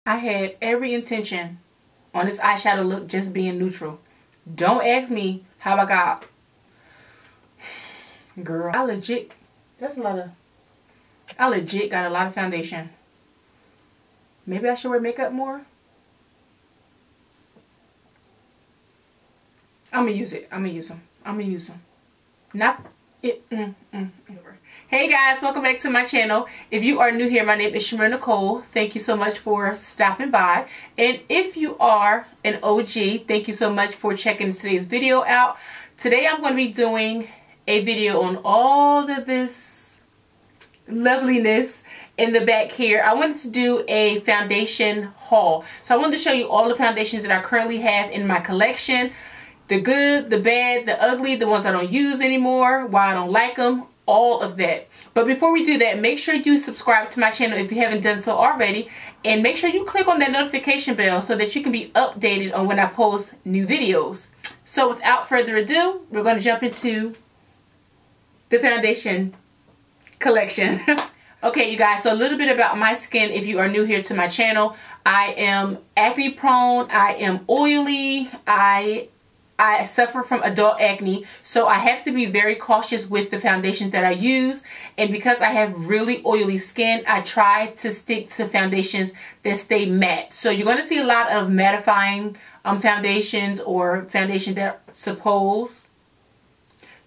I had every intention on this eyeshadow look just being neutral. Don't ask me how I got. Girl, I legit got a lot of foundation. Maybe I should wear makeup more. I'm gonna use it. I'm gonna use them. Not it. Hey guys, welcome back to my channel. If you are new here, my name is ChimereNicole. Thank you so much for stopping by. And if you are an OG, thank you so much for checking today's video out. Today I'm going to be doing a video on all of this loveliness in the back here. I wanted to do a foundation haul. So I wanted to show you all the foundations that I currently have in my collection. The good, the bad, the ugly, the ones I don't use anymore, why I don't like them, all of that. But before we do that, make sure you subscribe to my channel if you haven't done so already. And make sure you click on that notification bell so that you can be updated on when I post new videos. So without further ado, we're going to jump into the foundation collection. Okay, you guys, so a little bit about my skin if you are new here to my channel. I am acne prone, I am oily, I suffer from adult acne, so I have to be very cautious with the foundations that I use. And because I have really oily skin, I try to stick to foundations that stay matte. So you're going to see a lot of mattifying foundations or foundations that are supposed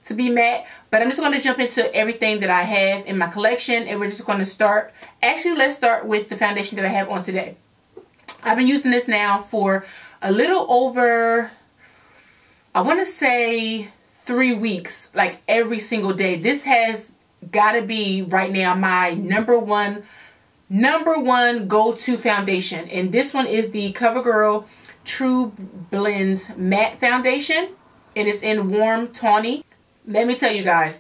to be matte. But I'm just going to jump into everything that I have in my collection, and we're just going to start. Actually, let's start with the foundation that I have on today. I've been using this now for a little over, I want to say 3 weeks, like every single day. This has got to be right now my number one go-to foundation. And this one is the CoverGirl True Blends Matte Foundation. And it's in warm tawny. Let me tell you guys,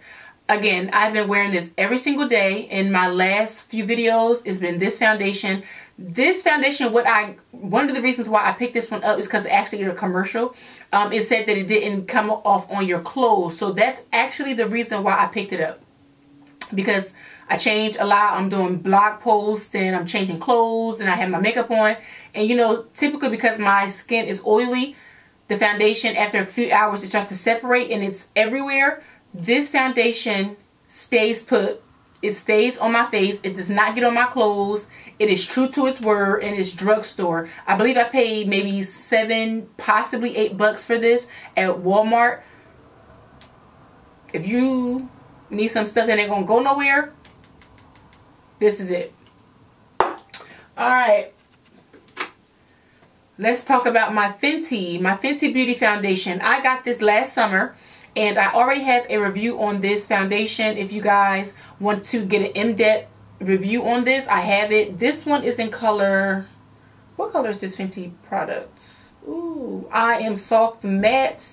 again, I've been wearing this every single day. In my last few videos, it's been this foundation. This foundation, one of the reasons why I picked this one up is because actually a commercial. It said that it didn't come off on your clothes. So that's actually the reason why I picked it up. Because I change a lot. I'm doing blog posts and I'm changing clothes and I have my makeup on. And you know, typically because my skin is oily, the foundation after a few hours it starts to separate and it's everywhere. This foundation stays put. It stays on my face. It does not get on my clothes. It is true to its word, and it's drugstore. I believe I paid maybe $7, possibly $8 for this at Walmart. If you need some stuff that ain't gonna go nowhere, this is it. Alright. Let's talk about my Fenty Beauty Foundation. I got this last summer. And I already have a review on this foundation. If you guys want to get an in-depth review on this, I have it. This one is in color, what color is this Fenty product? Ooh, I Am Soft Matte,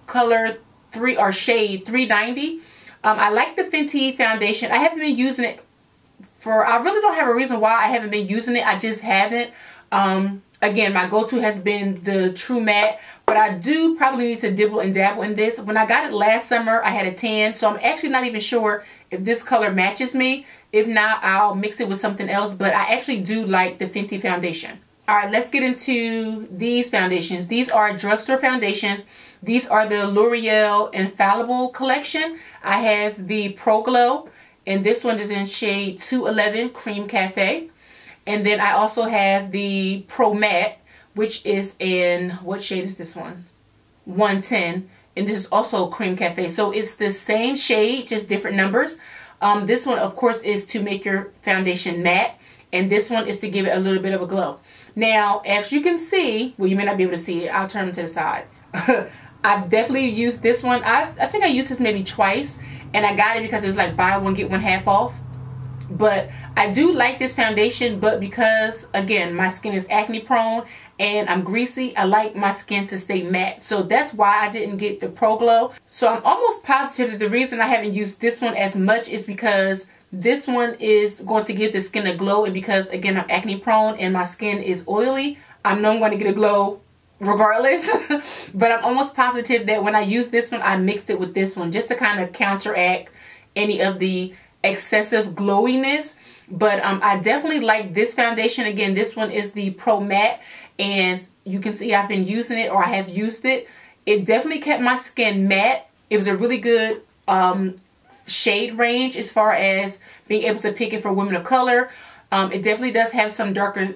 color 3 or shade 390. I like the Fenty foundation. I haven't been using it I really don't have a reason why I haven't been using it. I just haven't. Again, my go-to has been the True Matte. But I do probably need to dibble and dabble in this. When I got it last summer, I had a tan. So I'm actually not even sure if this color matches me. If not, I'll mix it with something else. But I actually do like the Fenty foundation. Alright, let's get into these foundations. These are drugstore foundations. These are the L'Oreal Infallible collection. I have the Pro Glow. And this one is in shade 211 Cream Cafe. And then I also have the Pro Matte, which is in, what shade is this one? 110. And this is also Cream Cafe. So it's the same shade, just different numbers. This one, of course, is to make your foundation matte. And this one is to give it a little bit of a glow. Now, as you can see, well, you may not be able to see it. I'll turn them to the side. I've definitely used this one. I think I used this maybe twice. And I got it because it was like buy one, get one half off. But I do like this foundation. But because, again, my skin is acne prone and I'm greasy, I like my skin to stay matte. So that's why I didn't get the Pro Glow. So I'm almost positive that the reason I haven't used this one as much is because this one is going to give the skin a glow. And because, again, I'm acne prone and my skin is oily, I know I'm going to get a glow regardless. But I'm almost positive that when I use this one, I mixed it with this one just to kind of counteract any of the excessive glowiness. But I definitely like this foundation. Again, this one is the Pro Matte, and you can see I've been using it, or I have used it. It definitely kept my skin matte. It was a really good shade range as far as being able to pick it for women of color. It definitely does have some darker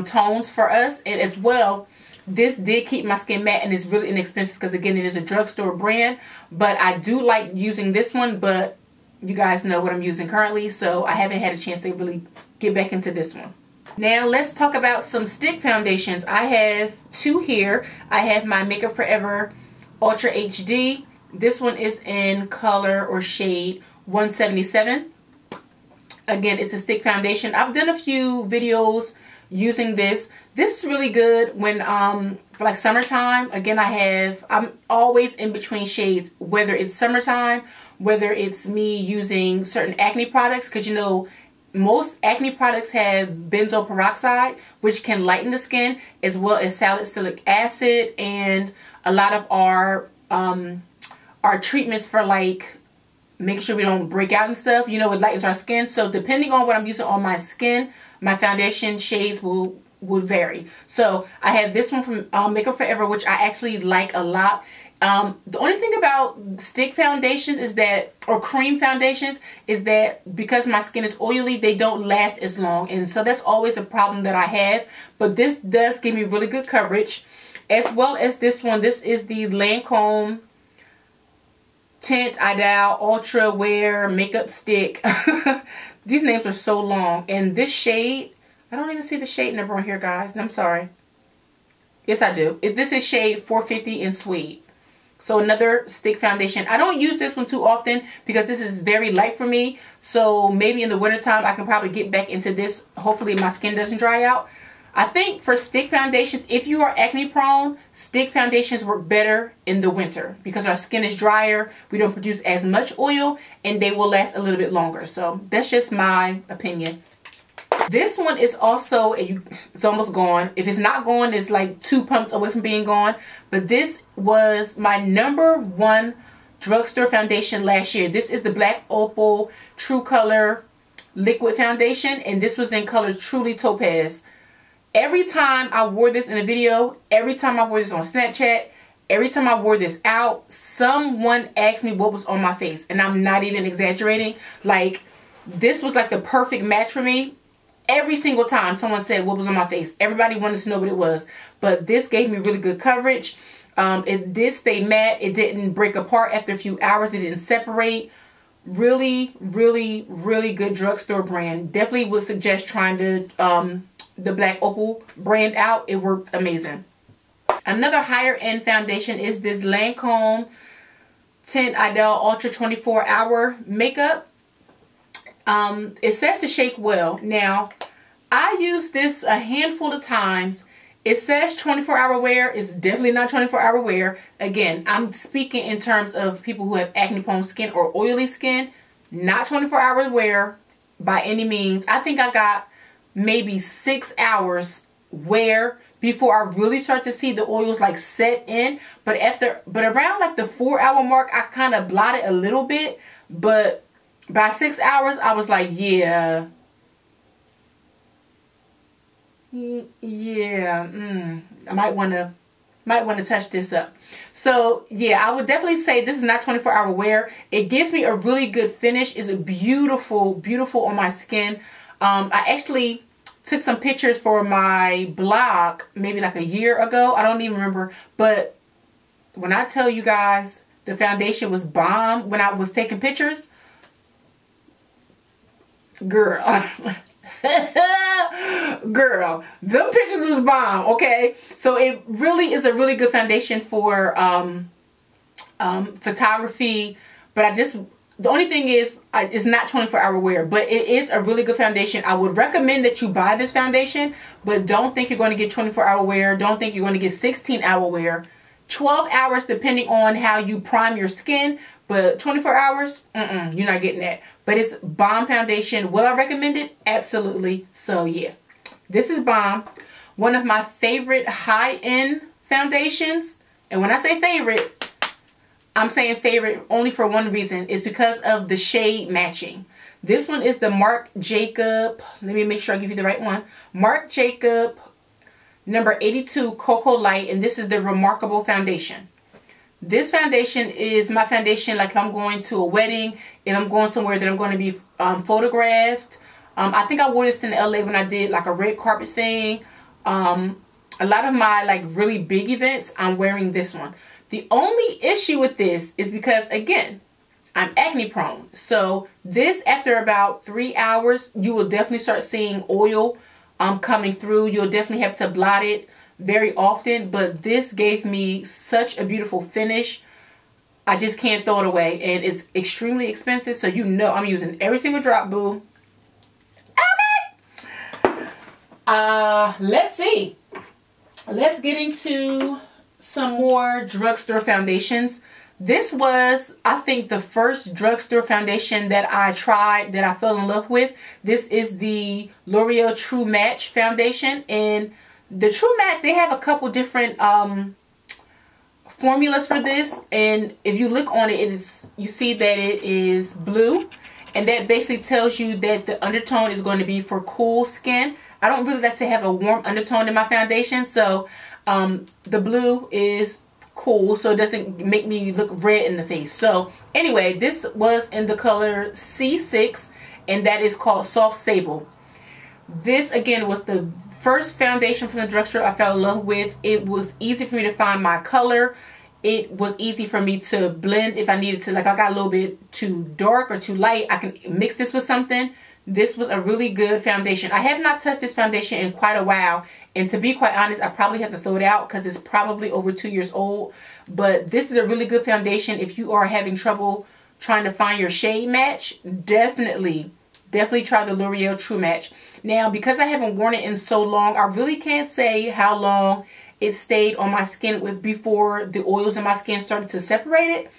tones for us, and as well, this did keep my skin matte, and it's really inexpensive because, again, it is a drugstore brand. But I do like using this one, but you guys know what I'm using currently, so I haven't had a chance to really get back into this one. Now let's talk about some stick foundations. I have two here. I have my Makeup Forever Ultra HD. This one is in color or shade 177. Again, it's a stick foundation. I've done a few videos using this. This is really good when for like summertime. Again, I'm always in between shades, whether it's summertime, whether it's me using certain acne products, because you know most acne products have benzoyl peroxide, which can lighten the skin, as well as salicylic acid, and a lot of our treatments for like making sure we don't break out and stuff, you know, it lightens our skin. So depending on what I'm using on my skin, my foundation shades will vary. So I have this one from Makeup Forever, which I actually like a lot. The only thing about stick foundations is that, or cream foundations, is that because my skin is oily, they don't last as long. And so that's always a problem that I have. But this does give me really good coverage. As well as this one. This is the Lancome Tint Ideal Ultra Wear Makeup Stick. These names are so long. And this shade, I don't even see the shade number on here, guys. I'm sorry. Yes, I do. This is shade 450 in Suede. So another stick foundation. I don't use this one too often because this is very light for me. So maybe in the wintertime I can probably get back into this. Hopefully my skin doesn't dry out. I think for stick foundations, if you are acne prone, stick foundations work better in the winter because our skin is drier. We don't produce as much oil and they will last a little bit longer. So that's just my opinion. This one is also, it's almost gone. If it's not gone, it's like 2 pumps away from being gone. But this was my #1 drugstore foundation last year. This is the Black Opal True Color Liquid Foundation. And this was in color Truly Topaz. Every time I wore this in a video, every time I wore this on Snapchat, every time I wore this out, someone asked me what was on my face. And I'm not even exaggerating. Like, this was like the perfect match for me. Every single time someone said what was on my face, everybody wanted to know what it was. But this gave me really good coverage. It did stay matte. It didn't break apart after a few hours. It didn't separate. Really, really, really good drugstore brand. Definitely would suggest trying the Black Opal brand out. It worked amazing. Another higher end foundation is this Lancome Tint Ideal Ultra 24 Hour Makeup. It says to shake well. Now, I used this a handful of times. It says 24-hour wear. It's definitely not 24-hour wear. Again, I'm speaking in terms of people who have acne prone skin or oily skin. Not 24-hour wear by any means. I think I got maybe 6 hours wear before I really start to see the oils like set in. But around like the 4-hour mark, I kind of blotted a little bit. But by 6 hours, I was like, yeah, I might want to touch this up. So yeah, I would definitely say this is not 24-hour wear. It gives me a really good finish. It's a beautiful, beautiful on my skin. I actually took some pictures for my blog maybe like a year ago. I don't even remember. But when I tell you guys the foundation was bomb when I was taking pictures, girl, girl, them pictures was bomb. Okay, so it really is a really good foundation for photography. But the only thing is it's not 24-hour wear, but it is a really good foundation. I would recommend that you buy this foundation, but don't think you're going to get 24-hour wear. Don't think you're going to get 16-hour wear. 12 hours depending on how you prime your skin, but 24 hours, you're not getting that. But it's bomb foundation. Will I recommend it? Absolutely. So yeah, this is bomb. One of my favorite high-end foundations. And when I say favorite, I'm saying favorite only for one reason. It's because of the shade matching. This one is the Marc Jacob, let me make sure I give you the right one. Marc Jacob number 82 Cocoa Light, and this is the Remarkable Foundation. This foundation is my foundation like if I'm going to a wedding, if I'm going somewhere that I'm going to be photographed. I think I wore this in LA when I did like a red carpet thing. A lot of my like really big events, I'm wearing this one. The only issue with this is because, again, I'm acne prone. So this, after about 3 hours, you will definitely start seeing oil coming through. You'll definitely have to blot it very often. But this gave me such a beautiful finish. I just can't throw it away. And it's extremely expensive. So you know I'm using every single drop, boo. Okay. Let's see. Let's get into some more drugstore foundations. This was, I think, the first drugstore foundation that I tried that I fell in love with. This is the L'Oreal True Match foundation. And the True Match, they have a couple different formulas for this. And if you look on it, you see that it is blue. And that basically tells you that the undertone is going to be for cool skin. I don't really like to have a warm undertone in my foundation. So the blue is cool, so it doesn't make me look red in the face. So anyway, this was in the color C6, and that is called Soft Sable. This again was the first foundation from the drugstore I fell in love with. It was easy for me to find my color. It was easy for me to blend if I needed to. Like I got a little bit too dark or too light, I can mix this with something. This was a really good foundation. I have not touched this foundation in quite a while. And to be quite honest, I probably have to throw it out because it's probably over 2 years old. But this is a really good foundation. If you are having trouble trying to find your shade match, definitely try the L'Oreal True Match. Now, because I haven't worn it in so long, I really can't say how long it stayed on my skin before the oils in my skin started to separate it.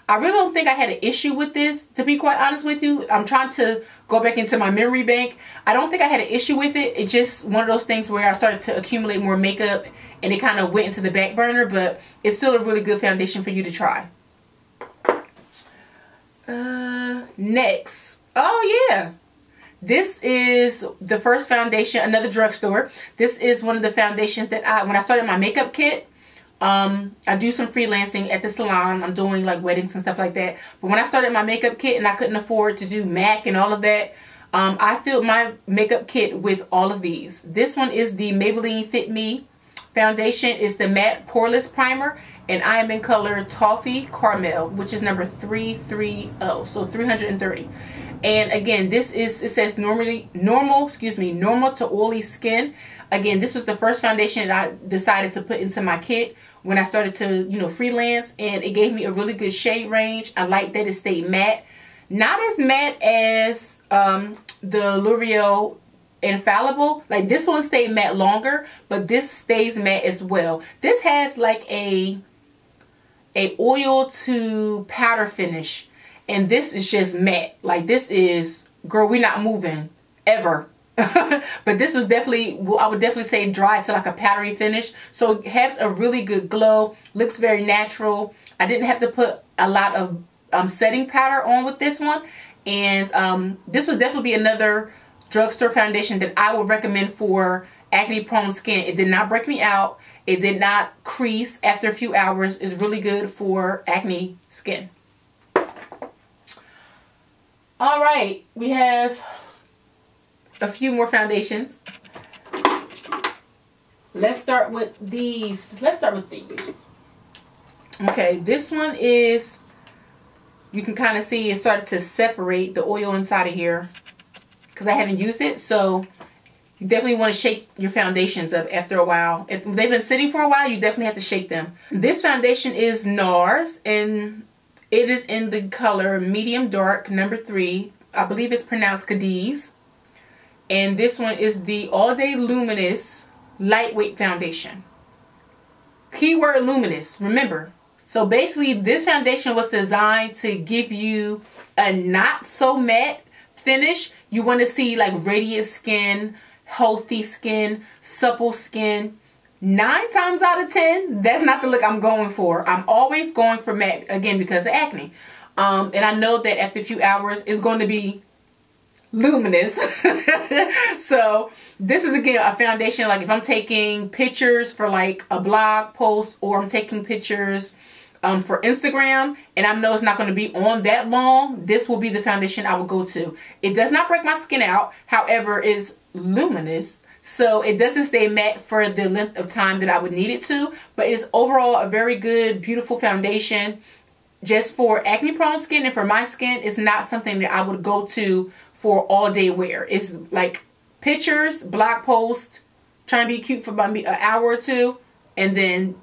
I really don't think I had an issue with this, to be quite honest with you. I'm trying to go back into my memory bank. I don't think I had an issue with it. It's just one of those things where I started to accumulate more makeup and it kind of went into the back burner, but it's still a really good foundation for you to try. Next. Oh yeah. This is the first foundation, another drugstore. This is one of the foundations that when I started my makeup kit, I do some freelancing at the salon. I'm doing like weddings and stuff like that. But when I started my makeup kit and I couldn't afford to do MAC and all of that, I filled my makeup kit with all of these. This one is the Maybelline Fit Me foundation. It's the matte poreless primer, and I am in color Toffee Caramel, which is number 330, so 330. And again, this is, it says normal to oily skin. Again, this was the first foundation that I decided to put into my kit when I started to, you know, freelance, and it gave me a really good shade range. I like that it stayed matte. Not as matte as the L'Oreal Infallible. Like this one stayed matte longer, but this stays matte as well. This has like a oil to powder finish, and this is just matte. Like this is, girl, we're not moving ever. But this was definitely, I would definitely say, dry to like a powdery finish. So it has a really good glow, looks very natural. I didn't have to put a lot of setting powder on with this one. And this would definitely be another drugstore foundation that I would recommend for acne prone skin. It did not break me out. It did not crease after a few hours. It's really good for acne skin. All right, we have a few more foundations. Let's start with these. Okay, this one is, you can kind of see it started to separate the oil inside of here because I haven't used it. So you definitely want to shake your foundations up after a while. If they've been sitting for a while, you definitely have to shake them. This foundation is NARS, and it is in the color medium dark, number 3. I believe it's pronounced Cadiz. And this one is the All Day Luminous Lightweight Foundation. Keyword luminous, remember. So basically this foundation was designed to give you a not so matte finish. You want to see like radiant skin, healthy skin, supple skin. 9 times out of 10, that's not the look I'm going for. I'm always going for matte, again, because of acne. And I know that after a few hours, it's going to be luminous. So this is again a foundation, like if I'm taking pictures for like a blog post, or I'm taking pictures for Instagram and I know it's not going to be on that long, this will be the foundation I will go to. It does not break my skin out, however it's luminous, so it doesn't stay matte for the length of time that I would need it to, but it is overall a very good, beautiful foundation. Just for acne prone skin and for my skin, it's not something that I would go to for all day wear. It's like pictures, blog post, trying to be cute for about an hour or two, and then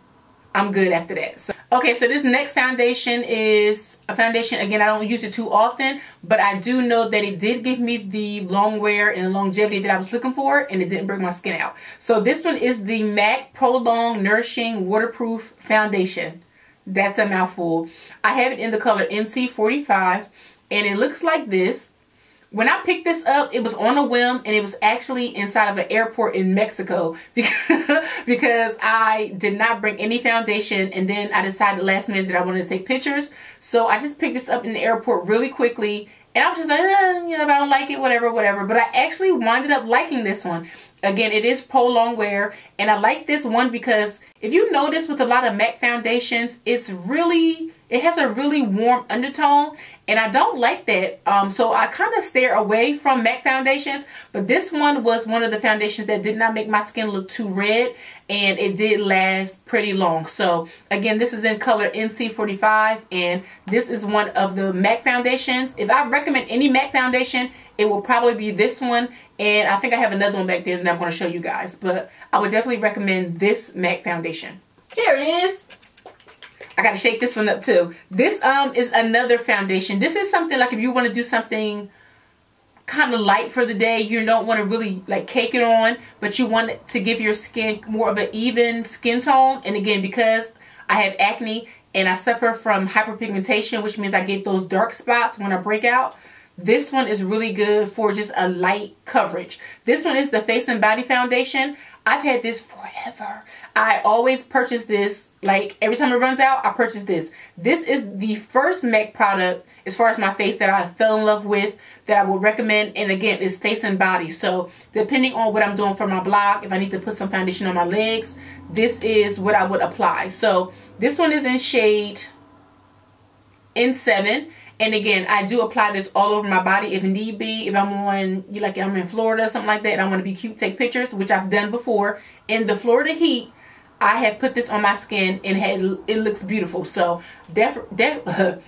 I'm good after that. So, okay, so this next foundation is a foundation, again, I don't use it too often, but I do know that it did give me the long wear and the longevity that I was looking for, and it didn't break my skin out. So this one is the MAC Prolong Nourishing Waterproof Foundation. That's a mouthful. I have it in the color NC45, and it looks like this. When I picked this up, it was on a whim, and it was actually inside of an airport in Mexico because I did not bring any foundation, and then I decided last minute that I wanted to take pictures. So I just picked this up in the airport really quickly, and I was just like, you know, if I don't like it, whatever, whatever. But I actually winded up liking this one. Again, it is prolonged wear, and I like this one because if you notice with a lot of MAC foundations, it has a really warm undertone, and I don't like that. So I kind of stare away from MAC foundations, but this one was one of the foundations that did not make my skin look too red, and it did last pretty long. So again, this is in color NC45, and this is one of the MAC foundations. If I recommend any MAC foundation, it will probably be this one, and I think I have another one back there that I'm going to show you guys, but I would definitely recommend this MAC foundation. Here it is. I got to shake this one up too. This is another foundation. This is something like if you want to do something kind of light for the day, you don't want to really like cake it on, but you want it to give your skin more of an even skin tone. And again, because I have acne and I suffer from hyperpigmentation, which means I get those dark spots when I break out, this one is really good for just a light coverage. This one is the Face and Body Foundation. I've had this forever. I always purchase this. Like every time it runs out, I purchase this. This is the first MAC product as far as my face that I fell in love with, that I would recommend. And again, it's Face and Body. So depending on what I'm doing for my blog, if I need to put some foundation on my legs, this is what I would apply. So this one is in shade N7. And again, I do apply this all over my body if need be. If I'm on, like I'm in Florida, something like that, and I want to be cute, take pictures, which I've done before. In the Florida heat, I have put this on my skin and it looks beautiful. So definitely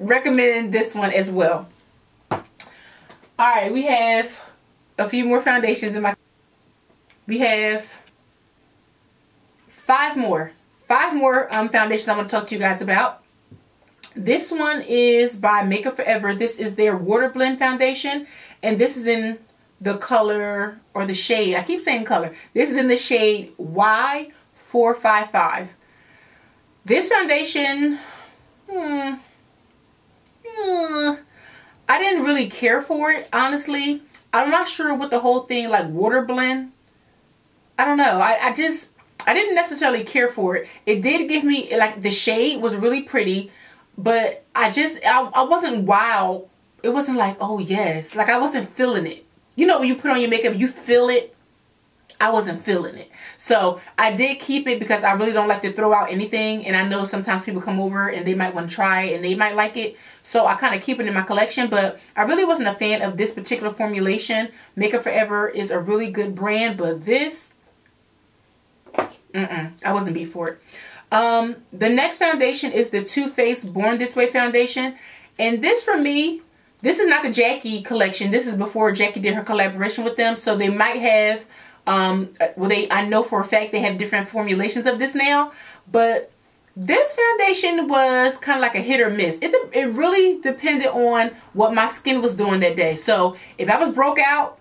recommend this one as well. Alright, we have a few more foundations in my... We have five more foundations I want to talk to you guys about. This one is by Makeup Forever. This is their Water Blend Foundation, and this is in the color, or the shade, I keep saying color. This is in the shade Y455. This foundation, I didn't really care for it, honestly. I'm not sure what the whole thing, like water blend, I don't know. I didn't necessarily care for it. It did give me, like, the shade was really pretty, but I wasn't wow. It wasn't like, oh yes, like I wasn't feeling it. You know, when you put on your makeup, you feel it. I wasn't feeling it. So I did keep it because I really don't like to throw out anything. And I know sometimes people come over and they might want to try it and they might like it. So I kind of keep it in my collection. But I really wasn't a fan of this particular formulation. Makeup Forever is a really good brand. But this, I wasn't beat for it. The next foundation is the Too Faced Born This Way foundation. And this, for me, this is not the Jackie collection. This is before Jackie did her collaboration with them. So they might have, I know for a fact they have different formulations of this now. But this foundation was kind of like a hit or miss. It really depended on what my skin was doing that day. So if I was broke out,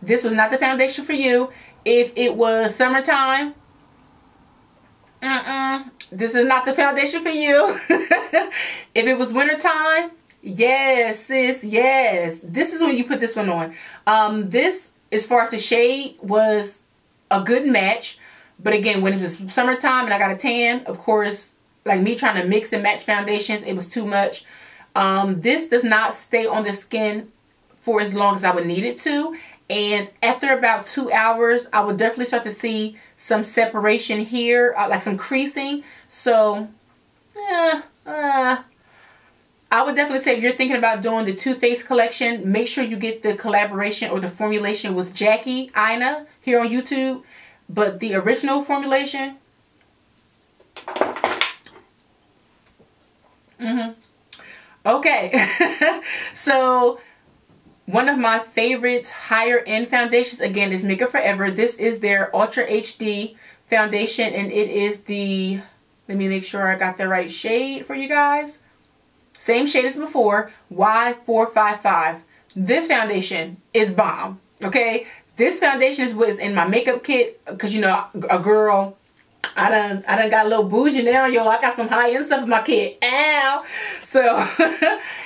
this was not the foundation for you. If it was summertime, this is not the foundation for you. If it was wintertime, yes, sis, yes. This is when you put this one on. This, as far as the shade, was a good match. But again, when it was summertime and I got a tan, of course, like me trying to mix and match foundations, it was too much. This does not stay on the skin for as long as I would need it to. And after about 2 hours, I would definitely start to see some separation here, like some creasing. So, I would definitely say if you're thinking about doing the Too Faced collection, make sure you get the collaboration or the formulation with Jackie Aina here on YouTube. But the original formulation, okay. So one of my favorite higher end foundations, again, is Makeup Forever. This is their Ultra HD foundation, and it is the, let me make sure I got the right shade for you guys. Same shade as before, Y455. This foundation is bomb, okay? This foundation is what is in my makeup kit, because you know, a girl, I done got a little bougie now, yo. I got some high-end stuff in my kit. Ow! So,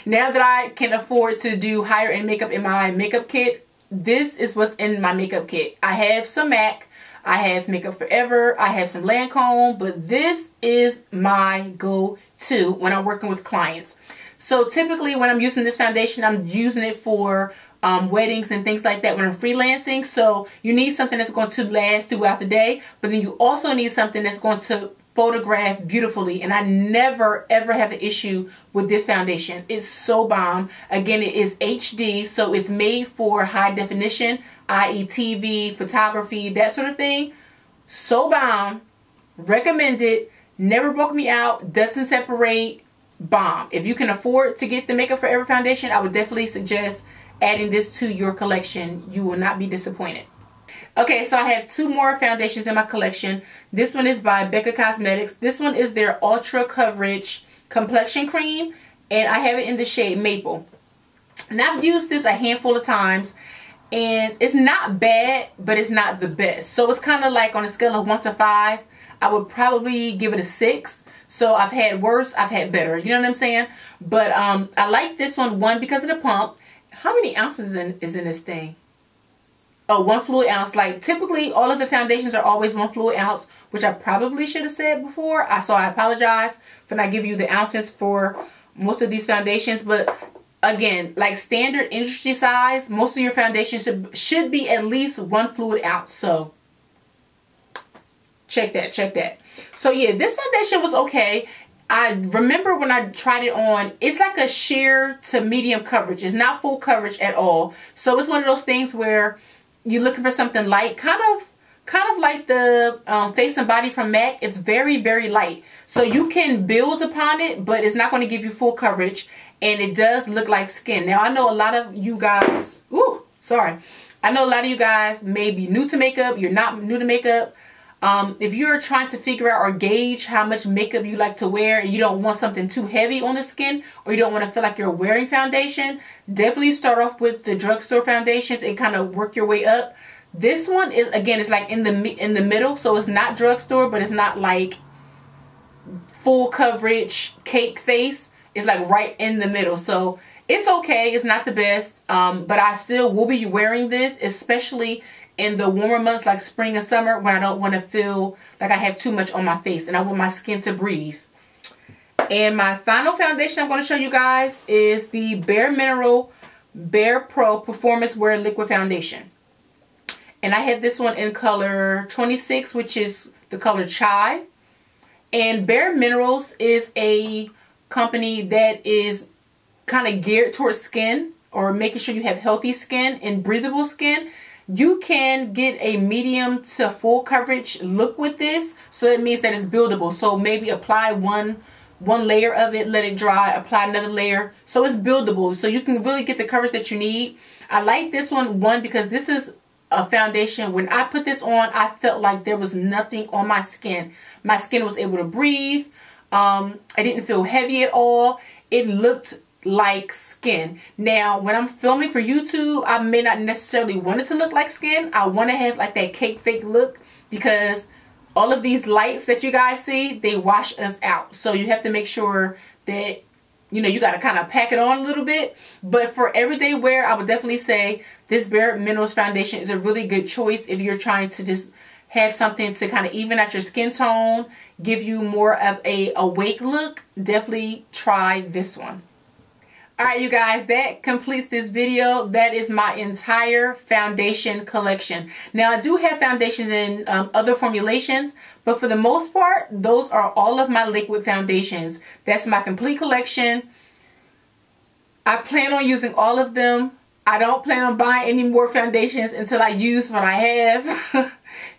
now that I can afford to do higher-end makeup in my makeup kit, this is what's in my makeup kit. I have some MAC, I have Makeup Forever, I have some Lancome, but this is my go-to when I'm working with clients. So, typically when I'm using this foundation, I'm using it for weddings and things like that when I'm freelancing. So you need something that's going to last throughout the day, but then you also need something that's going to photograph beautifully. And I never ever have an issue with this foundation. It's so bomb. Again, it is HD, so it's made for high definition, i.e. TV, photography, that sort of thing. So bomb. Recommended. Never broke me out. Doesn't separate. Bomb. If you can afford to get the Makeup Forever foundation, I would definitely suggest adding this to your collection. You will not be disappointed. Okay, so I have 2 more foundations in my collection. This one is by Becca Cosmetics. This one is their Ultra Coverage Complexion Cream, and I have it in the shade Maple. And I've used this a handful of times, and it's not bad, but it's not the best. So it's kind of like on a scale of 1 to 5, I would probably give it a 6. So I've had worse, I've had better. You know what I'm saying? But I like this one because of the pump. How many ounces is in this thing? Oh, 1 fluid ounce. Like typically all of the foundations are always 1 fluid ounce, which I probably should have said before. So I apologize for not giving you the ounces for most of these foundations. But again, like standard industry size, most of your foundations should be at least 1 fluid ounce. So check that, check that. So yeah, this foundation was okay. I remember when I tried it on, it's like a sheer to medium coverage. It's not full coverage at all. So it's one of those things where you're looking for something light, kind of like the Face and Body from MAC. It's very, very light. So you can build upon it, but it's not going to give you full coverage. And it does look like skin. Now, I know a lot of you guys, I know a lot of you guys may be new to makeup. You're not new to makeup. If you're trying to figure out or gauge how much makeup you like to wear and you don't want something too heavy on the skin, or you don't want to feel like you're wearing foundation, definitely start off with the drugstore foundations and kind of work your way up. This one is, again, it's like in the middle, so it's not drugstore, but it's not like full coverage cake face. It's like right in the middle, so it's okay. It's not the best, but I still will be wearing this, especially in the warmer months like spring and summer, when I don't want to feel like I have too much on my face and I want my skin to breathe. And my final foundation I'm going to show you guys is the Bare Mineral Bare Pro Performance Wear Liquid Foundation. And I have this one in color 26, which is the color Chai. And Bare Minerals is a company that is kind of geared towards skin, or making sure you have healthy skin and breathable skin. You can get a medium to full coverage look with this, so it means that it's buildable. So maybe apply one layer of it, let it dry, apply another layer, so it's buildable, so you can really get the coverage that you need. I like this one because this is a foundation. When I put this on, I felt like there was nothing on my skin. My skin was able to breathe. I didn't feel heavy at all. It looked like skin. Now, when I'm filming for YouTube, I may not necessarily want it to look like skin. I want to have like that cake fake look, because all of these lights that you guys see, they wash us out. So you have to make sure that, you know, you got to kind of pack it on a little bit. But for everyday wear, I would definitely say this Bare Minerals foundation is a really good choice if you're trying to just have something to kind of even out your skin tone, give you more of a awake look. Definitely try this one. Alright you guys, that completes this video. That is my entire foundation collection. Now I do have foundations in other formulations, but for the most part, those are all of my liquid foundations. That's my complete collection. I plan on using all of them. I don't plan on buying any more foundations until I use what I have.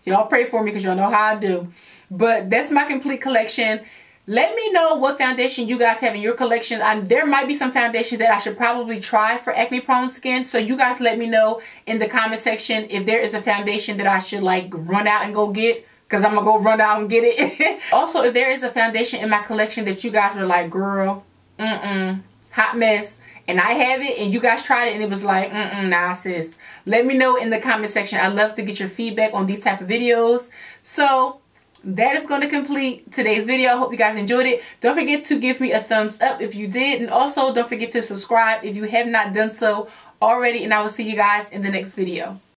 Y'all pray for me because y'all know how I do. But that's my complete collection. Let me know what foundation you guys have in your collection. There might be some foundations that I should probably try for acne prone skin. So you guys let me know in the comment section if there is a foundation that I should like run out and go get. Because I'm going to go run out and get it. Also, if there is a foundation in my collection that you guys were like, girl, hot mess. And I have it and you guys tried it and it was like, nah sis. Let me know in the comment section. I love to get your feedback on these type of videos. So that is going to complete today's video. I hope you guys enjoyed it. Don't forget to give me a thumbs up if you did. And also don't forget to subscribe if you have not done so already. And I will see you guys in the next video.